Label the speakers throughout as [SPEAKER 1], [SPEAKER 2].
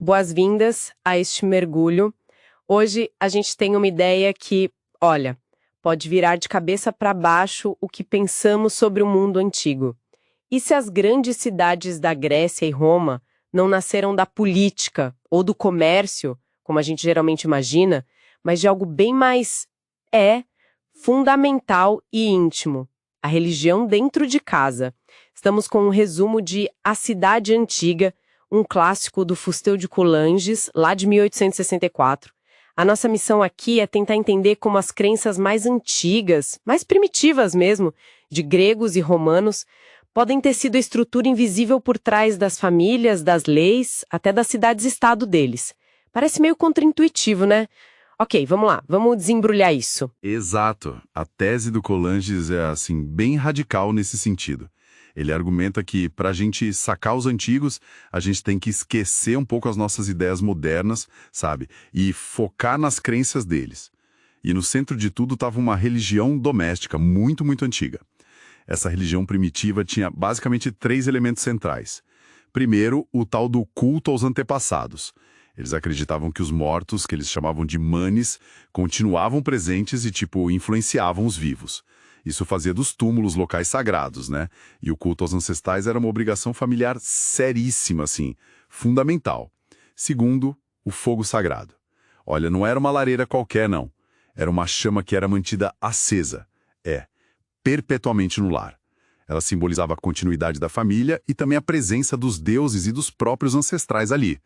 [SPEAKER 1] Boas-vindas a este mergulho. Hoje a gente tem uma ideia que, olha, pode virar de cabeça para baixo o que pensamos sobre o mundo antigo. E se as grandes cidades da Grécia e Roma não nasceram da política ou do comércio, como a gente geralmente imagina, mas de algo bem mais fundamental e íntimo, a religião dentro de casa. Estamos com um resumo de A Cidade Antiga, um clássico do Fustel de Coulanges, lá de 1864. A nossa missão aqui é tentar entender como as crenças mais antigas, mais primitivas mesmo, de gregos e romanos, podem ter sido a estrutura invisível por trás das famílias, das leis, até das cidades-estado deles. Parece meio contraintuitivo, né? Ok, vamos lá, vamos desembrulhar isso.
[SPEAKER 2] Exato. A tese do Coulanges é, assim, bem radical nesse sentido. Ele argumenta que, para a gente sacar os antigos, a gente tem que esquecer um pouco as nossas ideias modernas, sabe? E focar nas crenças deles. E no centro de tudo estava uma religião doméstica muito, muito antiga. Essa religião primitiva tinha basicamente 3 elementos centrais. Primeiro, o tal do culto aos antepassados. Eles acreditavam que os mortos, que eles chamavam de manes, continuavam presentes e, influenciavam os vivos. Isso fazia dos túmulos locais sagrados, né? E o culto aos ancestrais era uma obrigação familiar seríssima, assim, fundamental. Segundo, o fogo sagrado. Olha, não era uma lareira qualquer, não. Era uma chama que era mantida acesa. Perpetuamente no lar. Ela simbolizava a continuidade da família e também a presença dos deuses e dos próprios ancestrais ali.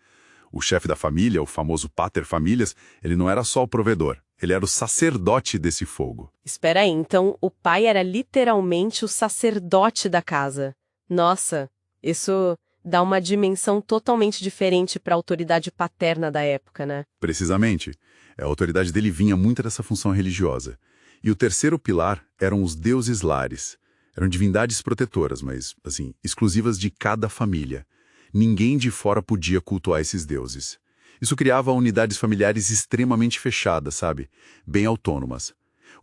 [SPEAKER 2] O chefe da família, o famoso pater familias, ele não era só o provedor, ele era o sacerdote desse fogo.
[SPEAKER 1] Espera aí, então o pai era literalmente o sacerdote da casa. Nossa, isso dá uma dimensão totalmente diferente para a autoridade paterna da época, né?
[SPEAKER 2] Precisamente. A autoridade dele vinha muito dessa função religiosa. E o terceiro pilar eram os deuses lares. Eram divindades protetoras, mas, assim, exclusivas de cada família. Ninguém de fora podia cultuar esses deuses. Isso criava unidades familiares extremamente fechadas, sabe? Bem autônomas.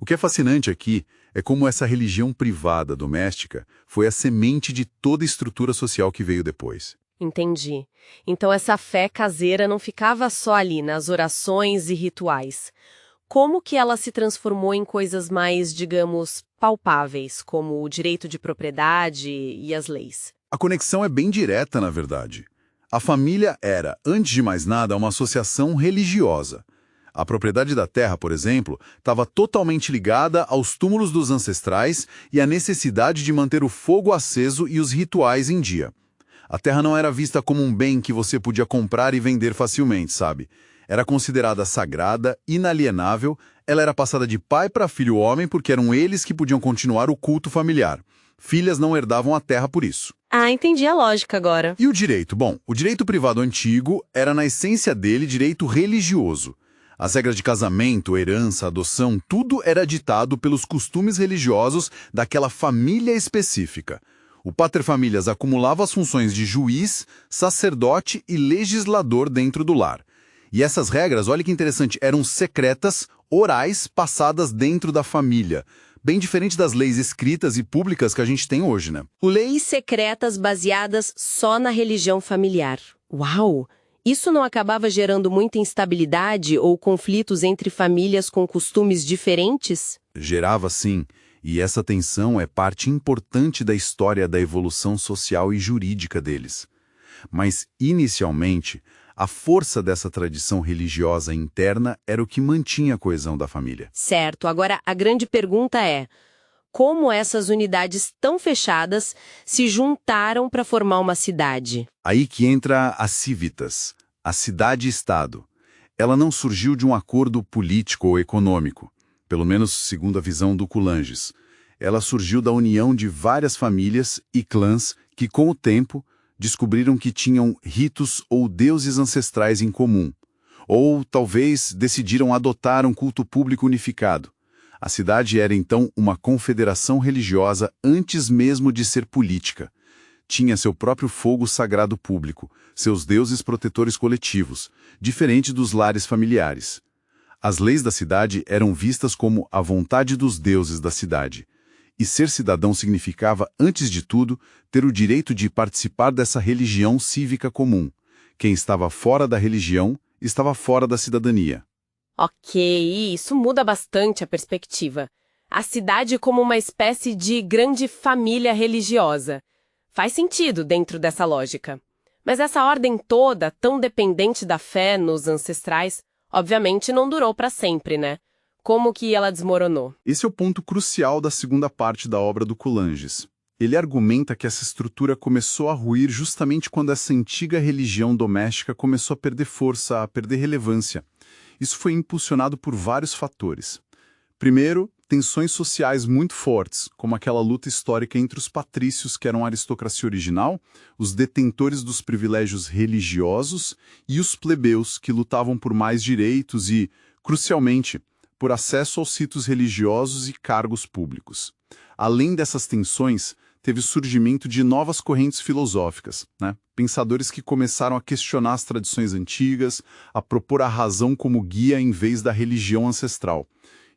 [SPEAKER 2] O que é fascinante aqui é como essa religião privada doméstica foi a semente de toda a estrutura social que veio depois.
[SPEAKER 1] Entendi. Então essa fé caseira não ficava só ali nas orações e rituais. Como que ela se transformou em coisas mais, digamos, palpáveis, como o direito de propriedade e as leis?
[SPEAKER 2] A conexão é bem direta, na verdade. A família era, antes de mais nada, uma associação religiosa. A propriedade da terra, por exemplo, estava totalmente ligada aos túmulos dos ancestrais e à necessidade de manter o fogo aceso e os rituais em dia. A terra não era vista como um bem que você podia comprar e vender facilmente, sabe? Era considerada sagrada, inalienável, ela era passada de pai para filho homem porque eram eles que podiam continuar o culto familiar. Filhas não herdavam a terra por isso.
[SPEAKER 1] Ah, entendi a lógica agora.
[SPEAKER 2] E o direito? Bom, o direito privado antigo era, na essência dele, direito religioso. As regras de casamento, herança, adoção, tudo era ditado pelos costumes religiosos daquela família específica. O paterfamilias acumulava as funções de juiz, sacerdote e legislador dentro do lar. E essas regras, olha que interessante, eram secretas, orais, passadas dentro da família. Bem diferente das leis escritas e públicas que a gente tem hoje, né?
[SPEAKER 1] Leis secretas baseadas só na religião familiar. Uau! Isso não acabava gerando muita instabilidade ou conflitos entre famílias com costumes diferentes?
[SPEAKER 2] Gerava sim, e essa tensão é parte importante da história da evolução social e jurídica deles. Mas, inicialmente, a força dessa tradição religiosa interna era o que mantinha a coesão da família.
[SPEAKER 1] Certo. Agora, a grande pergunta é: como essas unidades tão fechadas se juntaram para formar uma cidade?
[SPEAKER 2] Aí que entra a civitas, a cidade-estado. Ela não surgiu de um acordo político ou econômico, pelo menos segundo a visão do Coulanges. Ela surgiu da união de várias famílias e clãs que, com o tempo, descobriram que tinham ritos ou deuses ancestrais em comum. Ou, talvez, decidiram adotar um culto público unificado. A cidade era, então, uma confederação religiosa antes mesmo de ser política. Tinha seu próprio fogo sagrado público, seus deuses protetores coletivos, diferente dos lares familiares. As leis da cidade eram vistas como a vontade dos deuses da cidade. E ser cidadão significava, antes de tudo, ter o direito de participar dessa religião cívica comum, Quem estava fora da religião estava fora da cidadania.
[SPEAKER 1] Ok, isso muda bastante a perspectiva. A cidade como uma espécie de grande família religiosa. Faz sentido dentro dessa lógica. Mas essa ordem toda, tão dependente da fé nos ancestrais, obviamente não durou para sempre, né? Como que ela desmoronou?
[SPEAKER 2] Esse é o ponto crucial da segunda parte da obra do Coulanges. Ele argumenta que essa estrutura começou a ruir justamente quando essa antiga religião doméstica começou a perder força, a perder relevância. Isso foi impulsionado por vários fatores. Primeiro, tensões sociais muito fortes, como aquela luta histórica entre os patrícios, que eram a aristocracia original, os detentores dos privilégios religiosos, e os plebeus, que lutavam por mais direitos e, crucialmente, por acesso aos ritos religiosos e cargos públicos. Além dessas tensões, teve o surgimento de novas correntes filosóficas, né? Pensadores que começaram a questionar as tradições antigas, a propor a razão como guia em vez da religião ancestral.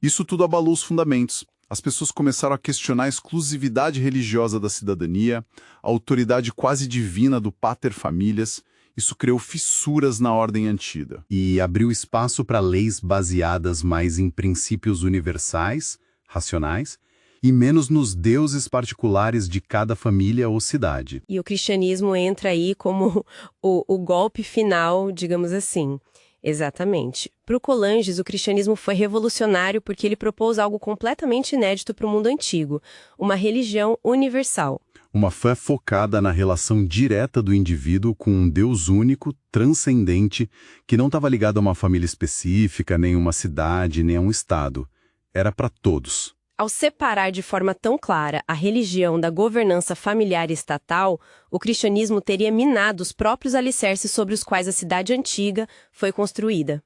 [SPEAKER 2] Isso tudo abalou os fundamentos. As pessoas começaram a questionar a exclusividade religiosa da cidadania, a autoridade quase divina do pater familias. Isso criou fissuras na ordem antiga.
[SPEAKER 3] E abriu espaço para leis baseadas mais em princípios universais, racionais, e menos nos deuses particulares de cada família ou cidade.
[SPEAKER 1] E o cristianismo entra aí como o golpe final, digamos assim. Exatamente. Para o Coulanges, o cristianismo foi revolucionário porque ele propôs algo completamente inédito para o mundo antigo, uma religião universal.
[SPEAKER 3] Uma fé focada na relação direta do indivíduo com um Deus único, transcendente, que não estava ligado a uma família específica, nem a uma cidade, nem a um estado. Era para todos.
[SPEAKER 1] Ao separar de forma tão clara a religião da governança familiar e estatal, o cristianismo teria minado os próprios alicerces sobre os quais a cidade antiga foi construída.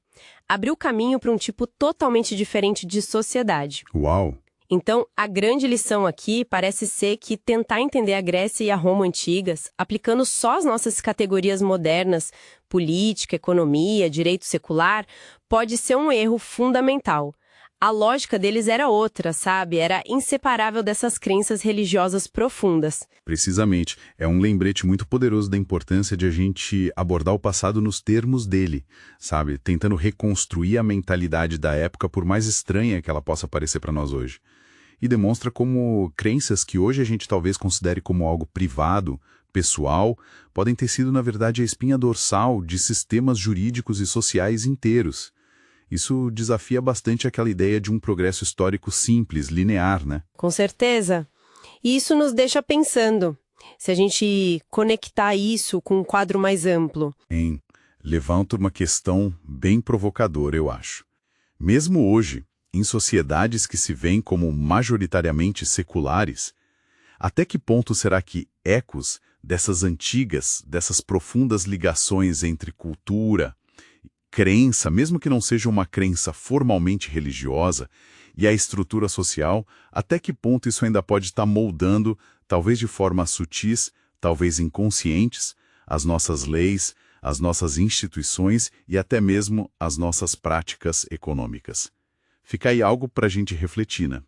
[SPEAKER 1] Abriu caminho para um tipo totalmente diferente de sociedade.
[SPEAKER 3] Uau!
[SPEAKER 1] Então, a grande lição aqui parece ser que tentar entender a Grécia e a Roma antigas, aplicando só as nossas categorias modernas, política, economia, direito secular, pode ser um erro fundamental. A lógica deles era outra, sabe? Era inseparável dessas crenças religiosas profundas.
[SPEAKER 2] Precisamente. É um lembrete muito poderoso da importância de a gente abordar o passado nos termos dele, sabe? Tentando reconstruir a mentalidade da época, por mais estranha que ela possa parecer para nós hoje. E demonstra como crenças que hoje a gente talvez considere como algo privado, pessoal, podem ter sido, na verdade, a espinha dorsal de sistemas jurídicos e sociais inteiros. Isso desafia bastante aquela ideia de um progresso histórico simples, linear, né?
[SPEAKER 1] Com certeza. E isso nos deixa pensando. Se a gente conectar isso com um quadro mais amplo.
[SPEAKER 2] Levanta uma questão bem provocadora, eu acho. Mesmo hoje, em sociedades que se veem como majoritariamente seculares, até que ponto será que ecos dessas antigas, dessas profundas ligações entre cultura, crença, mesmo que não seja uma crença formalmente religiosa, e a estrutura social, até que ponto isso ainda pode estar moldando, talvez de forma sutis, talvez inconscientes, as nossas leis, as nossas instituições e até mesmo as nossas práticas econômicas. Fica aí algo para a gente refletir, né?